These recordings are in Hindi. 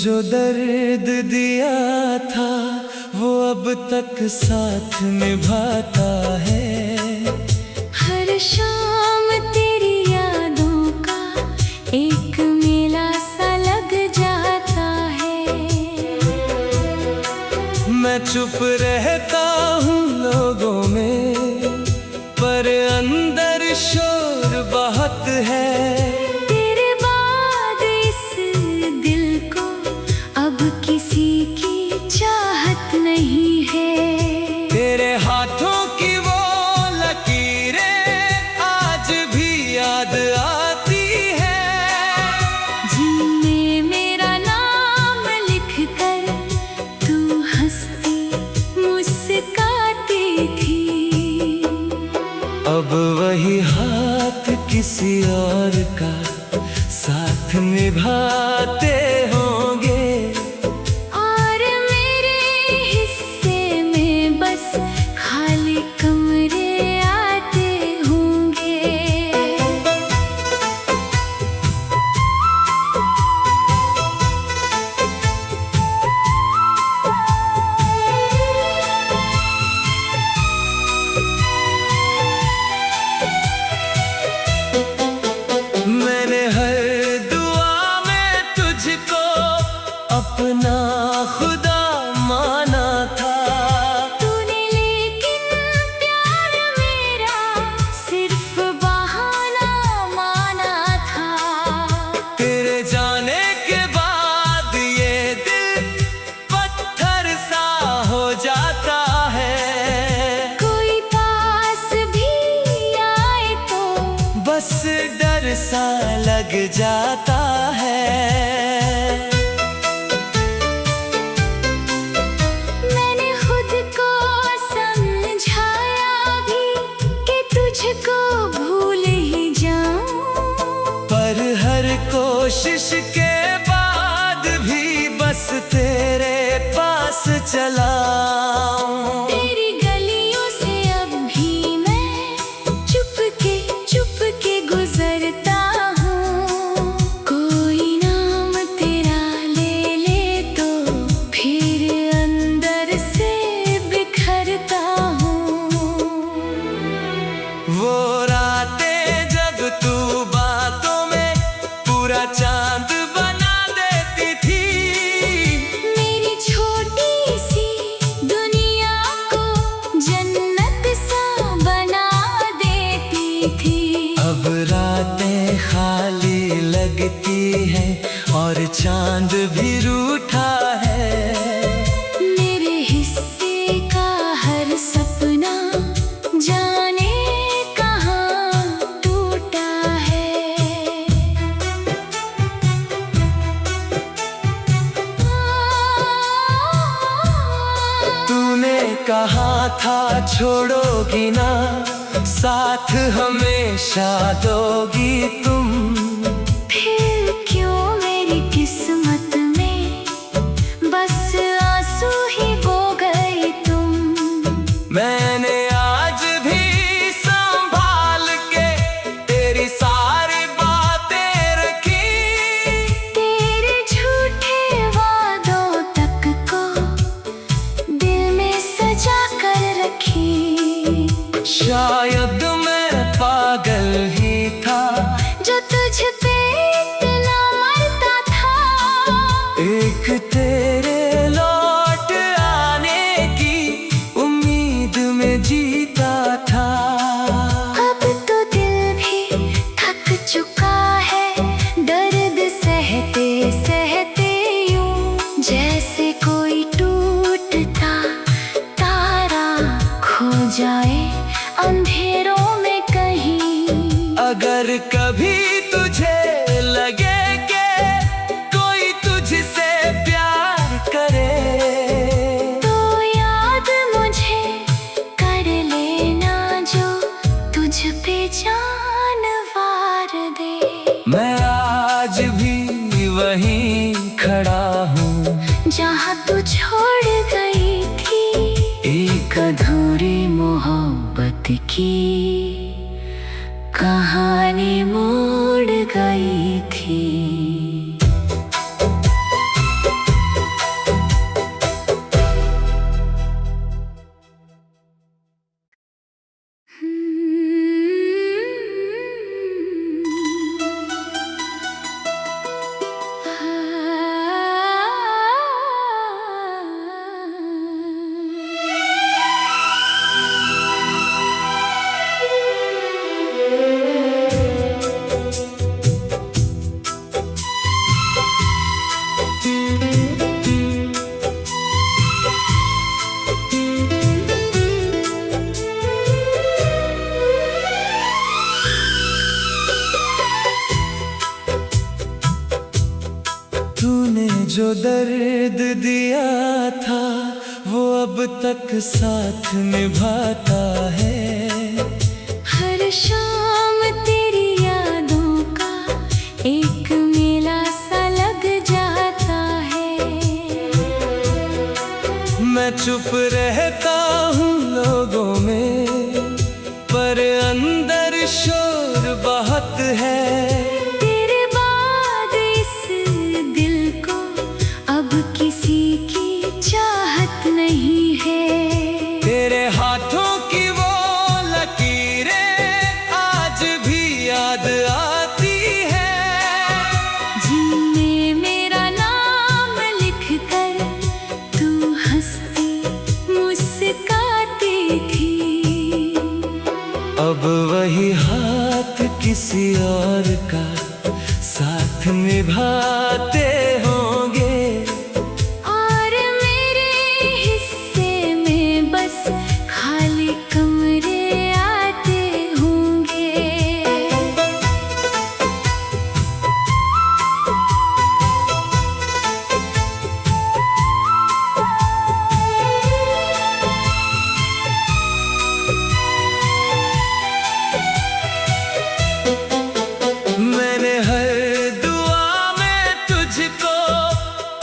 जो दर्द दिया था वो अब तक साथ निभाता है। हर शाम तेरी यादों का एक मेला सा लग जाता है। मैं चुप रहता हूँ लोगों में, पर अंदर शोर बहुत है। तेरे बाद इस दिल को अब किसी की चाहत नहीं है। तेरे हाथों की वो लकीरें आज भी याद आती है। जिनमें मेरा नाम लिख कर तू हंसती मुस्काती थी। अब वही हाथ किसी और का साथ निभाते होंगे। और मेरे हिस्से में बस खाली कमरे आते होंगे। मैंने हर दुआ में तुझको अपना खुदा माना था। तूने लेकिन प्यार मेरा सिर्फ बहाना माना था। तेरे जाने के बाद ये दिल पत्थर सा हो जाता है। कोई पास भी आए तो बस डर सा लग जाता है। मैंने खुद को समझाया भी कि तुझको भूल ही जाऊं। पर हर कोशिश के बाद भी बस तेरे पास चला आऊं। तेरी गलियों से अब भी मैं चुप के गुजरता हूँ। कोई नाम तेरा ले ले तो फिर अंदर से बिखरता हूँ। वो रातें जब तू बातों में पूरा चांद बना देती थी। मेरी छोटी सी दुनिया को जन्नत सा बना देती थी। अब रातें खाली लगती हैं और चांद भी रूठा है। मेरे हिस्से का हर सपना जाने कहाँ टूटा है। तूने कहा था छोड़ोगी ना, साथ हमेशा दोगी तुम। फिर क्यों मेरी किस्मत में बस आंसू ही बो गए तुम। मैंने आज भी संभाल के तेरी सारी बातें रखी। तेरे झूठे वादों तक को दिल में सजा कर रखी। शायद मैं पागल ही था जो तुझ पे इतना मरता था। एक तेरे लौट आने की उम्मीद में जीता था। अब तो दिल भी थक चुका है दर्द सहते सहते यूं। जैसे कोई टूटता तारा खो जाए अंधेरों में कहीं। अगर कभी तुझे लगे कि कोई तुझसे प्यार करे, तो याद मुझे कर लेना जो तुझ पे जान वार दे। मैं आज भी वहीं खड़ा हूँ जहाँ तू छोड़ गई थी। एक अधूरी मोहब्बत की कहानी मोड़ गई थी। दर्द दिया था वो अब तक साथ निभाता है। हर शाम तेरी यादों का एक मेला सा लग जाता है। मैं चुप रहता हूँ लोगों में, पर अंदर शोर बहुत है। तेरे बाद इस दिल को अब किसी की चाहत नहीं है। तेरे हाथों की वो लकीरें आज भी याद आती है। जिनमें मेरा नाम लिख कर तू हंसती मुस्काती थी। अब वही हाथ किसी और का साथ निभाते होंगे। और मेरे हिस्से में बस खाली कमरे आते होंगे। मैंने हर दुआ में तुझको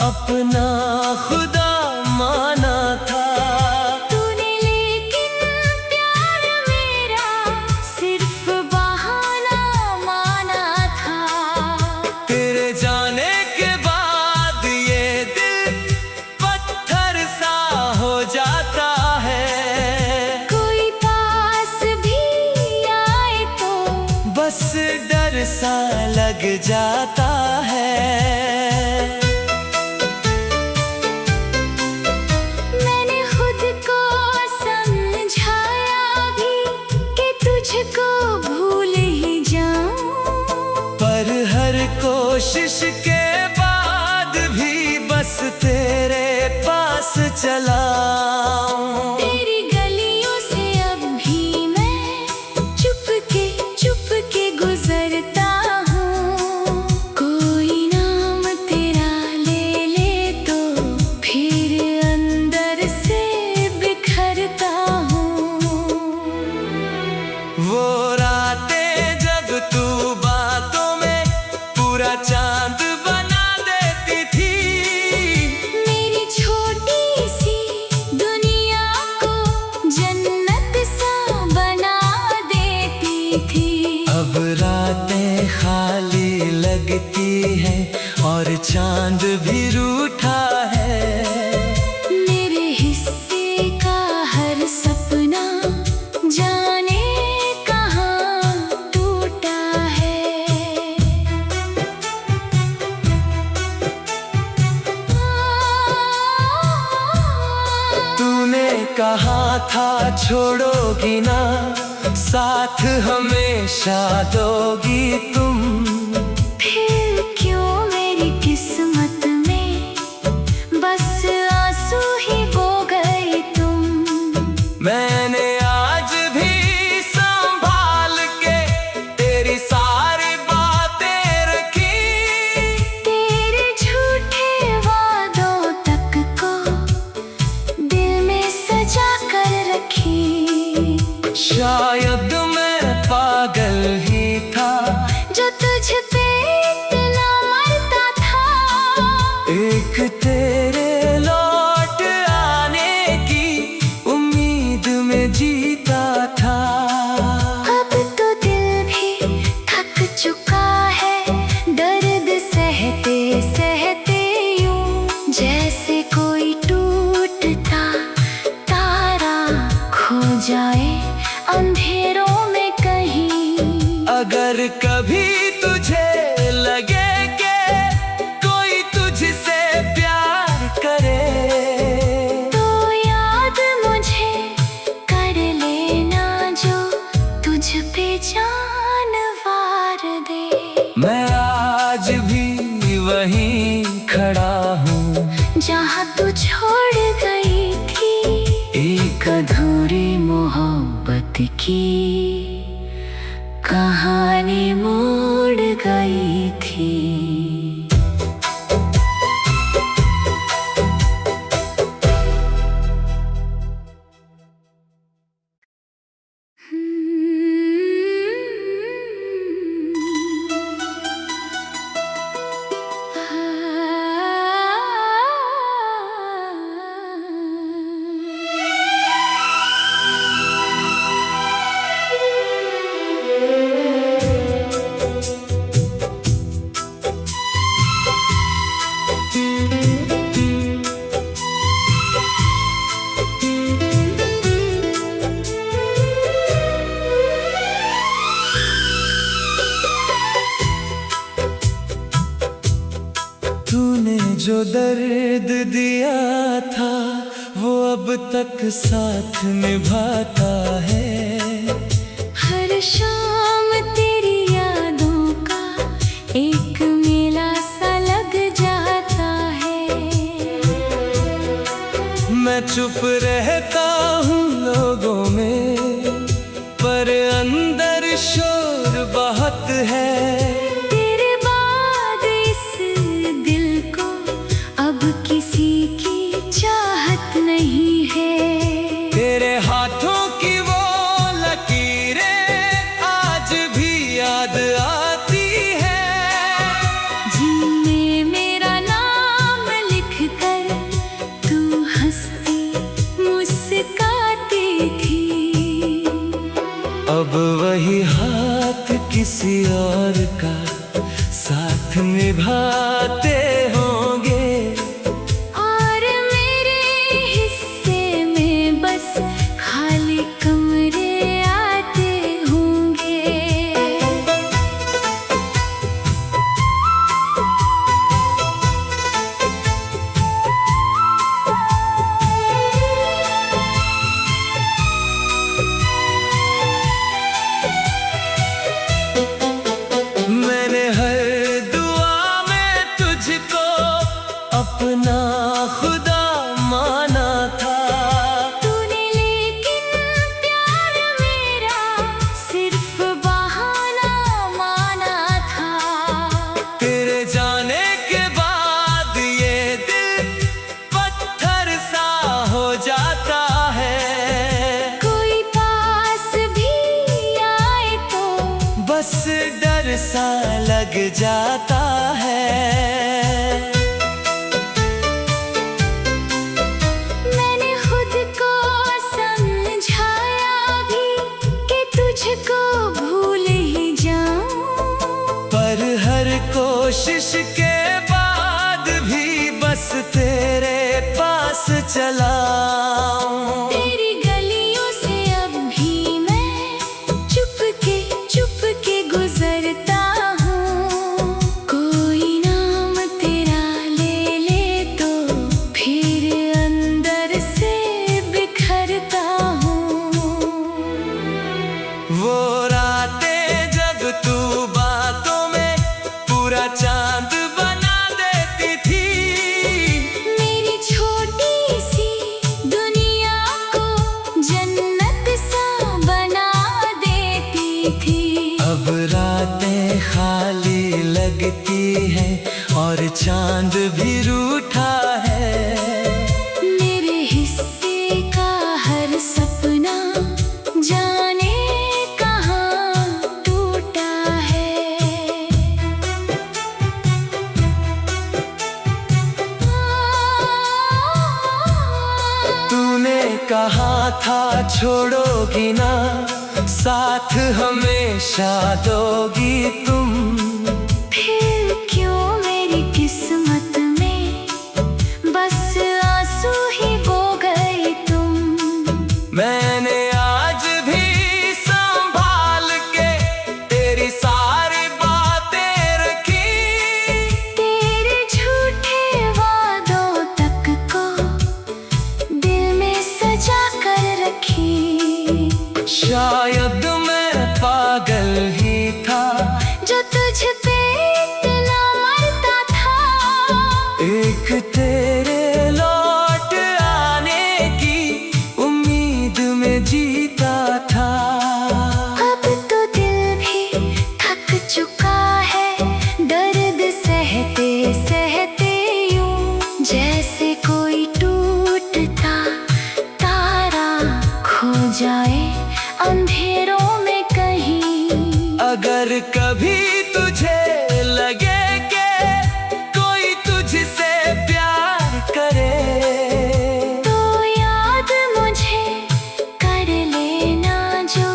अपना खुदा माना था। तूने लेकिन प्यार मेरा सिर्फ बहाना माना था। तेरे जाने के बाद ये दिल पत्थर सा हो जाता है। कोई पास भी आए तो बस डर सा लग जाता है। मैंने खुद को समझाया भी कि तुझको भूल ही जाऊं। पर हर कोशिश के बाद भी बस तेरे पास चला आऊं। तेरी गलियों से अब भी मैं चुप के गुजरता हूँ। कोई नाम तेरा ले ले तो फिर अंदर से बिखरता हूँ। वो रातें जब तू बातों में पूरा चांद बना देती थी। मेरी छोटी सी दुनिया को जन्नत सा बना देती थी। अब रातें खाली लगती हैं और चांद भी रूठा है। मेरे हिस्से का हर सपना जाने कहाँ टूटा है। तूने कहा था छोड़ोगी ना साथ हमेशा दोगी तुम। फिर क्यों मेरी किस्मत में बस आंसू ही बो गए तुम। मैंने आज भी संभाल के तेरी सारी बातें रखी। तेरे झूठे वादों तक को दिल में सजा कर रखी। शायद मैं पागल ही था जो तुझ पे इतना मरता था। एक तेरे लौट आने की उम्मीद में जीता था। अब तो दिल भी थक चुका है दर्द सहते सहते यूं। जैसे कोई टूटता तारा खो जाए अंधेरों में कहीं। अगर कभी तुझे लगे कि कोई तुझसे प्यार करे तो याद मुझे कर लेना जो तुझ पे जान वार दे। मैं आज भी वहीं खड़ा हूँ जहाँ तू छोड़ गई थी। एक अधूरी मोहब्बत की कहानी मोड़ गई थी। जो दर्द दिया था वो अब तक साथ निभाता है। हर शाम तेरी यादों का एक मेला सा लग जाता है। मैं चुप रहता हूँ लोगों में, पर अंदर शोर बहुत है। तेरे बाद इस दिल को अब किसी की चाहत नहीं है। तेरे हाथों की वो लकीरें आज भी याद आती है। जिनमें मेरा नाम लिखकर तू हंसती मुस्काती थी। अब वही हाथ किसी और का साथ निभाते होंगे। और मेरे हिस्से में बस खाली कमरे आते होंगे। मैंने हर दुआ में तुझको अपना खुदा माना था। तूने लेकिन प्यार मेरा सिर्फ बहाना माना था। तेरे जाने के बाद ये दिल पत्थर सा हो जाता है। कोई पास भी आए तो बस डर सा लग जाता है। मैंने खुद को समझाया भी कि तुझको भूल ही जाऊं। पर हर कोशिश के बाद भी बस तेरे पास चला आऊं। तेरी गलियों से अब भी मैं चुप के गुजरता हूँ। कोई नाम तेरा ले ले तो फिर अंदर से बिखरता हूँ। वो रातें जब तू बातों में पूरा चांद बना देती थी। मेरी छोटी सी दुनिया को जन्नत सा बना देती थी। अब रातें खाली लगती हैं और चांद भी रूठा है। मेरे हिस्से का हर सपना जाने कहाँ टूटा है। तूने कहा था छोड़ोगी ना, साथ हमेशा दोगी तुम। फिर क्यों मेरी किस्मत में बस आंसू ही बो गए तुम। मैंने आज भी संभाल के तेरी सारी बातें रखी। तेरे झूठे वादों तक को दिल में सजा कर रखी। शायद मैं पागल ही था जो तुझ पे इतना मरता था। एक तेरे लौट आने की उम्मीद में जीता था। अब तो दिल भी थक चुका है दर्द सहते सहते यूं। जैसे कोई टूटता तारा खो जाए अंधेरों में कहीं। अगर कभी तुझे लगे कि कोई तुझसे प्यार करे, तो याद मुझे कर लेना जो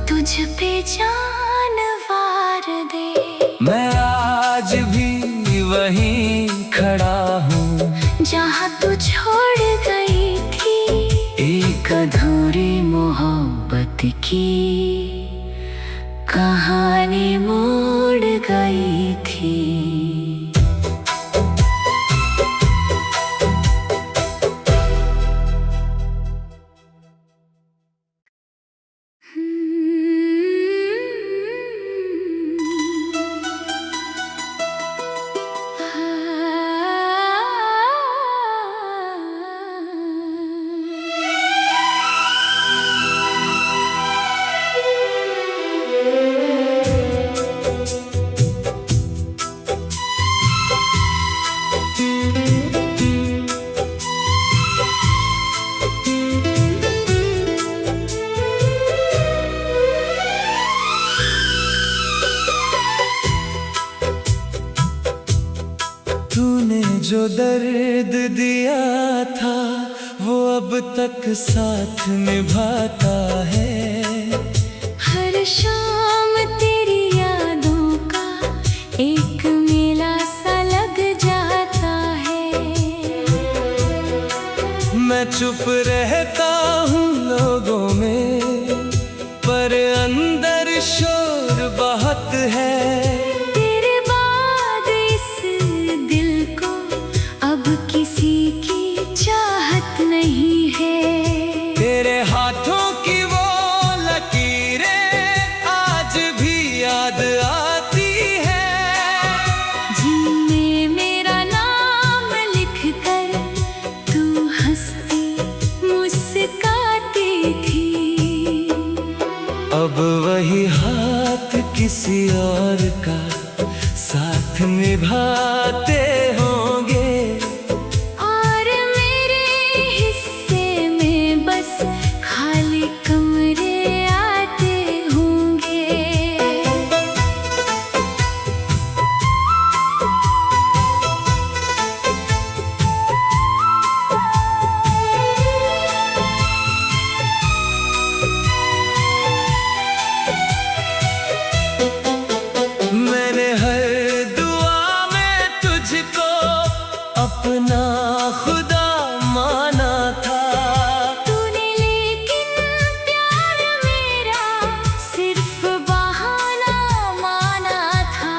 तुझ पे जान वार दे। मैं आज भी वहीं खड़ा हूँ जहाँ तू छोड़ गई थी। एक अधूरी मोहब्बत की कहानी मोड़ गई थी। जो दर्द दिया था वो अब तक साथ निभाता है। हर शाम तेरी यादों का एक मेला सा लग जाता है। मैं चुप रहता हूँ लोगों में, पर अंदर शोर बहुत है। तेरे बाद इस दिल को अब किसी की चाहत नहीं है। तेरे हाथों की वो लकीरें आज भी याद आती है। जिनमें मेरा नाम लिख कर तू हंसती मुस्काती थी। अब वही हाथ किसी और का साथ निभाते होंगे। और मेरे हिस्से में बस खाली कमरे आते होंगे। मैंने हर दुआ में तुझको अपना खुदा माना था। तूने लेकिन प्यार मेरा सिर्फ बहाना माना था।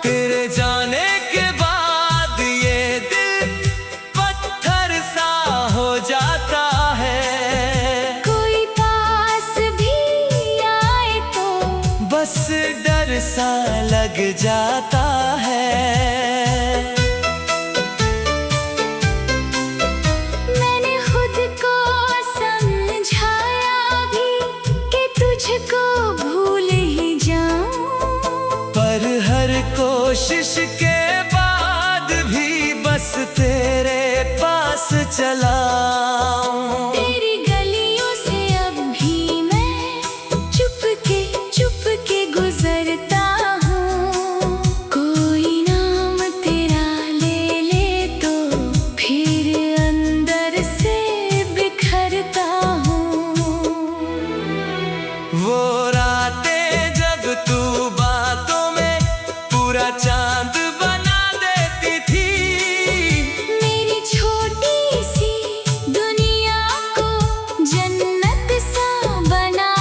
तेरे जाने के बाद ये दिल पत्थर सा हो जाता है। कोई पास भी आए तो बस डर सा लग जाता है। मैंने खुद को समझाया भी कि तुझको भूल ही जाऊं। पर हर कोशिश के बाद भी बस तेरे पास चला आऊं। तेरी गलियों से अब भी मैं चुप के गुजरता हूँ। कोई नाम तेरा ले ले तो फिर अंदर से बिखरता हूँ। वो रातें जब तू बातों में पूरा चांद बना देती थी। मेरी छोटी सी दुनिया को जन्नत सा बना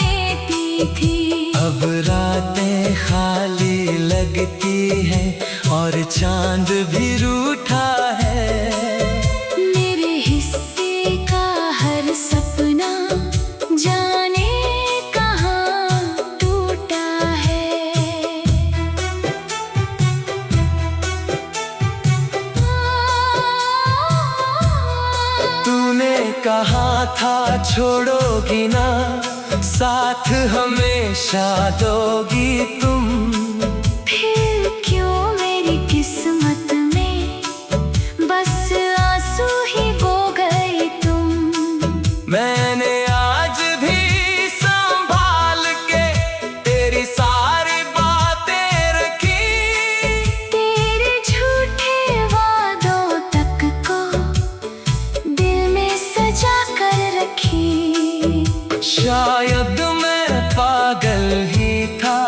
देती थी। अब रातें खाली लगती हैं और चांद भी रूठा है। मेरे हिस्से का हर सपना जाने कहाँ टूटा है। तूने कहा था छोड़ोगी ना, साथ हमेशा दोगी तुम। फिर क्यों मेरी किस्मत में बस आंसू ही बो गए तुम। मैंने आज भी संभाल के तेरी सारी बातें रखी। तेरे झूठे वादों तक को दिल में सजा कर रखी। शायद मैं पागल ही था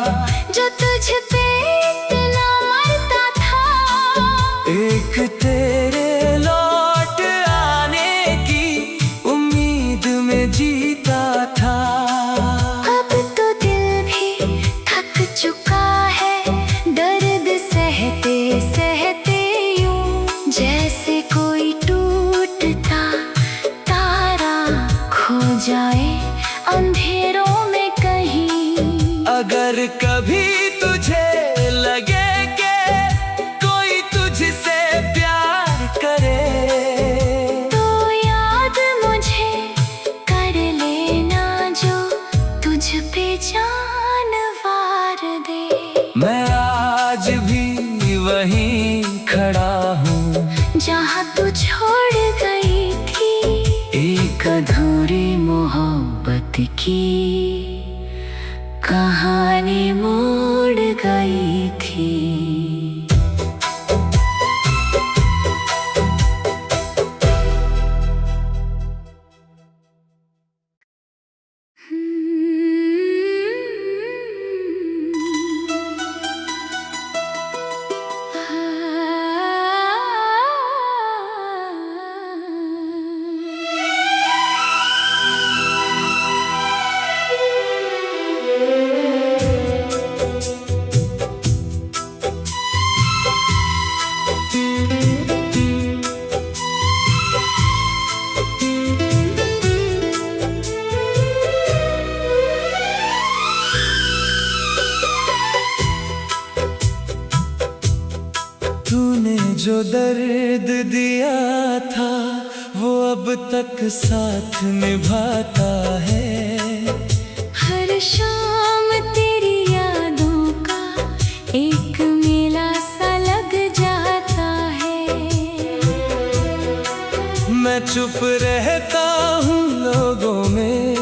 जो तुझ पे इतना मरता था। एक तेरे लौट आने की उम्मीद में जीता था। अब तो दिल भी थक चुका है दर्द सहते सहते यूं। जैसे कोई टूटता तारा खो जाए अंधेरों में कहीं। अगर कभी तुझे लगे कि कोई तुझसे प्यार करे, तो याद मुझे कर लेना जो तुझ पे जान वार दे। मैं आज भी वहीं खड़ा हूँ जहाँ तू छोड़ गई थी। एक अधूरी मोहब्बत की कहानी मोड़ गई थी। जो दर्द दिया था वो अब तक साथ निभाता है। हर शाम तेरी यादों का एक मेला सा लग जाता है। मैं चुप रहता हूँ लोगों में,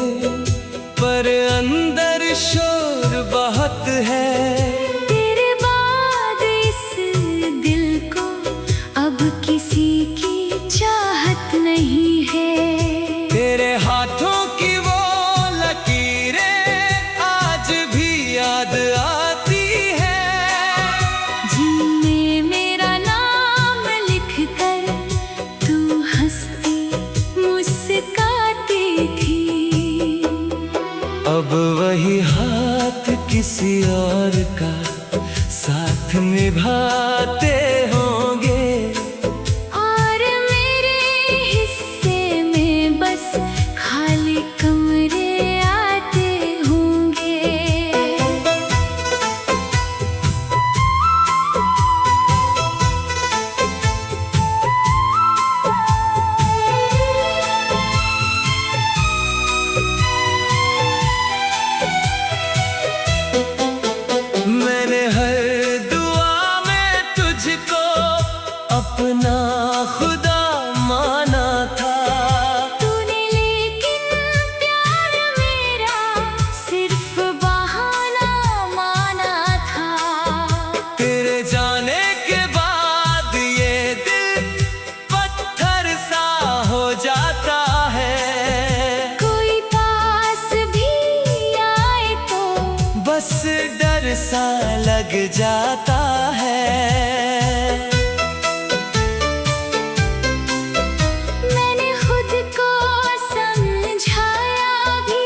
पर अंदर शोर बहुत है। तेरे बाद इस दिल को अब किसी की चाहत नहीं है। तेरे हाथों की वो लकीरें आज भी याद आती है। जिनमें मेरा नाम लिख कर तू हंसती मुस्काती थी। अब वही हाथ किसी और का साथ निभाते होंगे। और मेरे हिस्से में बस खाली कमरे आते होंगे। मैंने हर दुआ में तुझको अपना खुदा माना था। तूने लेकिन प्यार मेरा सिर्फ बहाना माना था। तेरे जाने के बाद ये दिल पत्थर सा हो जाता है। कोई पास भी आए तो बस डर सा लग जाता है। मैंने खुद को समझाया भी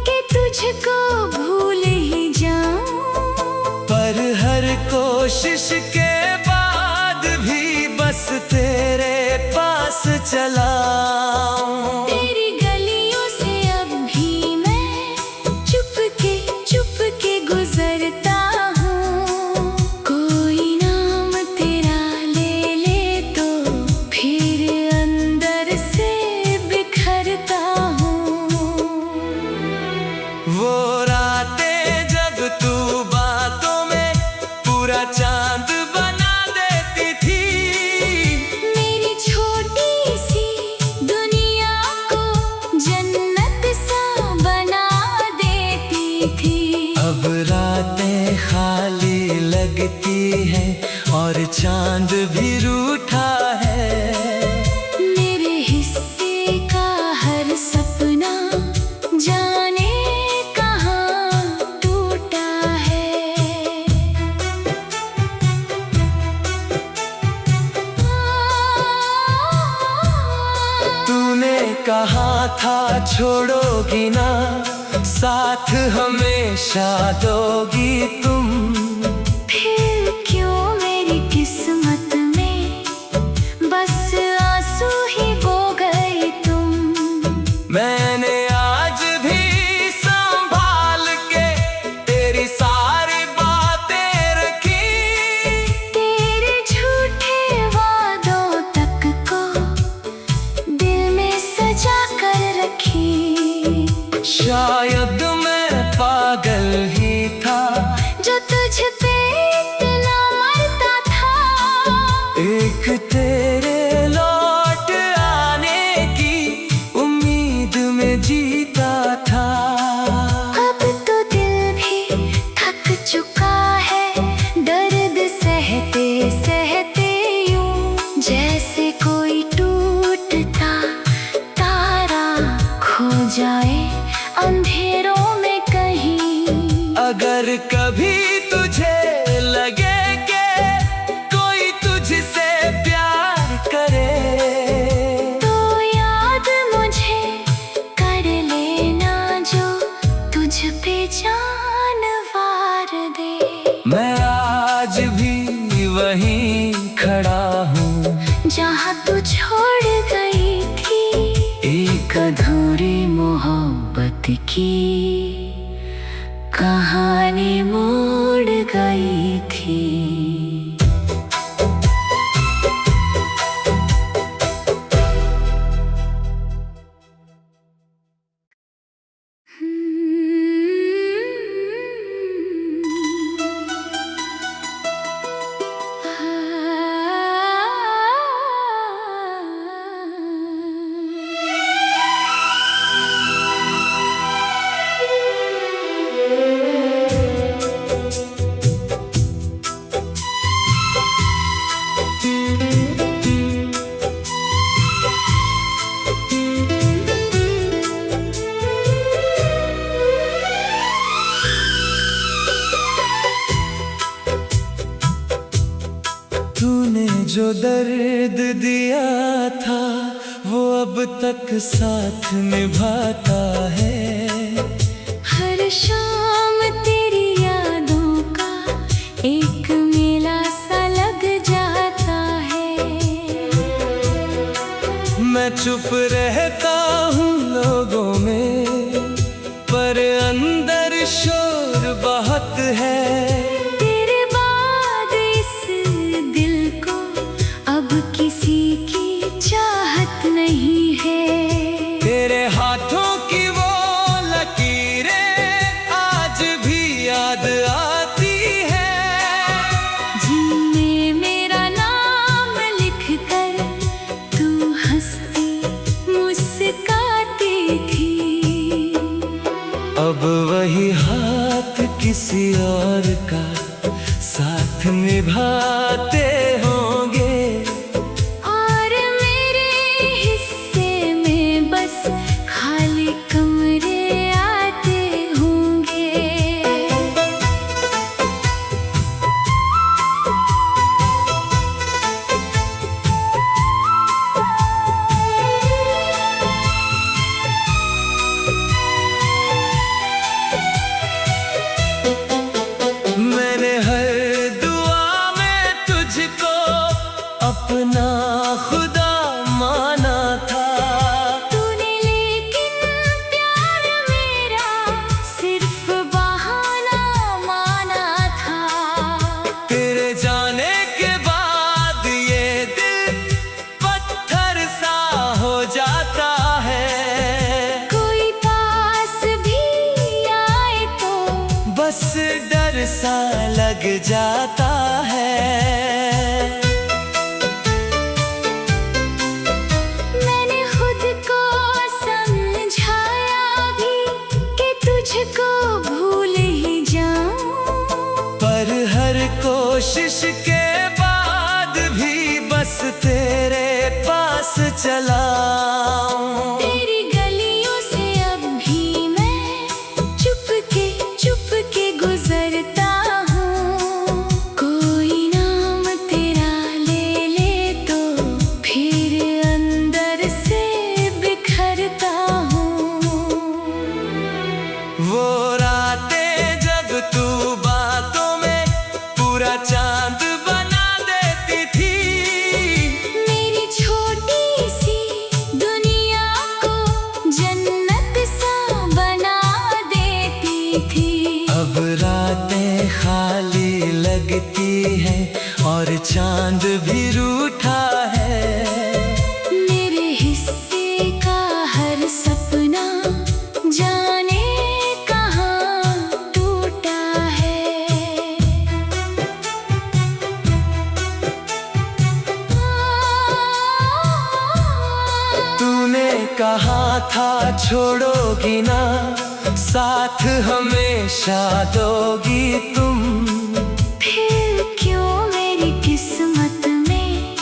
कि तुझको भूल ही जाऊं। पर हर कोशिश के बाद भी बस तेरे पास चला आऊं। तेरी गलियों से अब भी मैं चुप के गुजरता हूँ। कोई नाम तेरा ले ले तो फिर अंदर से बिखरता हूँ। वो रातें जब तू बातों में पूरा चांद बना देती थी। मेरी छोटी सी दुनिया को जन्नत सा बना देती थी। अब रातें खाली लगती हैं और चांद भी रूठा है। मेरे हिस्से का हर सपना जाने कहाँ टूटा है। तूने कहा था छोड़ोगी ना साथ हमेशा दोगी तुम। फिर क्यों मेरी किस्मत में बस आंसू ही बो गई तुम। मैंने आज भी संभाल के तेरी सारी बातें रखी। तेरे झूठे वादों तक को दिल में सजा कर रखी। शायद मैं पागल ही था जो तुझ पे इतना मरता था। एक तेरे लौट आने की उम्मीद में जीता था। अब तो दिल भी थक चुका है दर्द सहते सहते यूं। जैसे कोई टूटता तारा खो जाए अंधेरों में कहीं। अगर कभी तुझे लगे कि कोई तुझसे प्यार करे तो याद मुझे कर लेना जो तुझ पे जान वार दे। मैं आज भी वहीं खड़ा हूँ जहाँ तू छोड़ गई थी। एक अधूरी मोहब्बत की कहानी मोड़ गई थी। जो दर्द दिया था वो अब तक साथ निभाता है। हर शाम तेरी यादों का एक मेला सा लग जाता है। मैं चुप रहता हूँ लोगों में, पर अंदर शोर बहुत है। तेरे बाद इस दिल को अब किसी की चाहत नहीं है। तेरे हाथों की वो लकीरें आज भी याद आती है। जिनमें मेरा नाम लिखकर तू हंसती मुस्काती थी। अब वही हाथ किसी और का साथ निभाते होंगे। और मेरे हिस्से में बस खाली कमरे आते होंगे। मैंने हर दुआ में तुझको अपना खुदा माना था। तूने लेकिन प्यार मेरा सिर्फ बहाना माना था। तेरे जाने के बाद ये दिल पत्थर सा हो जाता है। कोई पास भी आए तो बस डर सा लग जाता है। मैंने खुद को समझाया भी कि तुझको भूल ही जाऊं। पर हर कोशिश के बाद भी बस तेरे पास चला आऊं। तेरी गलियों से अब भी मैं चुप के गुजरता हूँ। कोई नाम तेरा ले ले तो फिर अंदर से बिखरता हूँ। वो रातें जब तू बातों में पूरा चांद बना देती थी। मेरी छोटी सी दुनिया को जन्नत सा बना देती थी। अब रातें खाली लगती हैं और चांद भी रूठा है। मेरे हिस्से का हर सपना जाने कहाँ टूटा है। तूने कहा था छोड़ोगी ना, साथ हमेशा दोगी तुम। फिर क्यों मेरी किस्मत में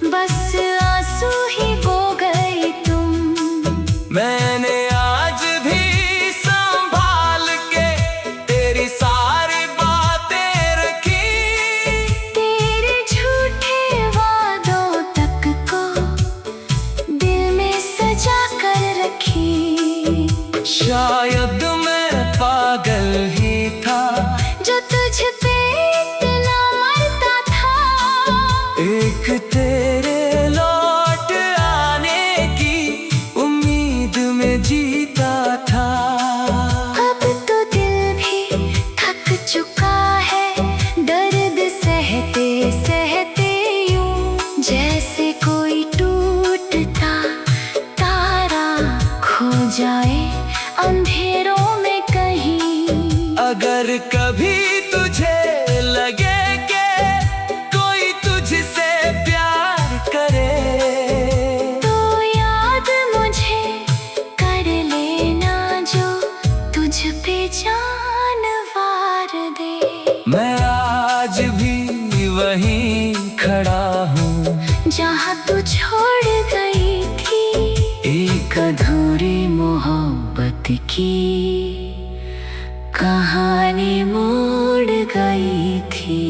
बस आंसू ही बो गए तुम। मैंने आज भी संभाल के तेरी सारी बातें रखी। तेरे झूठे वादों तक को दिल में सजा कर रखी। शायद मैं पागल ही था जो तुझ पे इतना मरता था। एक तेरे लौट आने की उम्मीद में जीता था। अब तो दिल भी थक चुका है दर्द सहते सहते यूं। जैसे कोई टूटता तारा खो जाए अंधेरों में कहीं। अगर कभी तुझे लगे कि कोई तुझसे प्यार करे, तो याद मुझे कर लेना जो तुझ पे जान वार दे। मैं आज भी वहीं खड़ा हूँ जहाँ तू छोड़ गई थी। एक अधूरी मोहब्बत की कहानी मोड़ गई थी।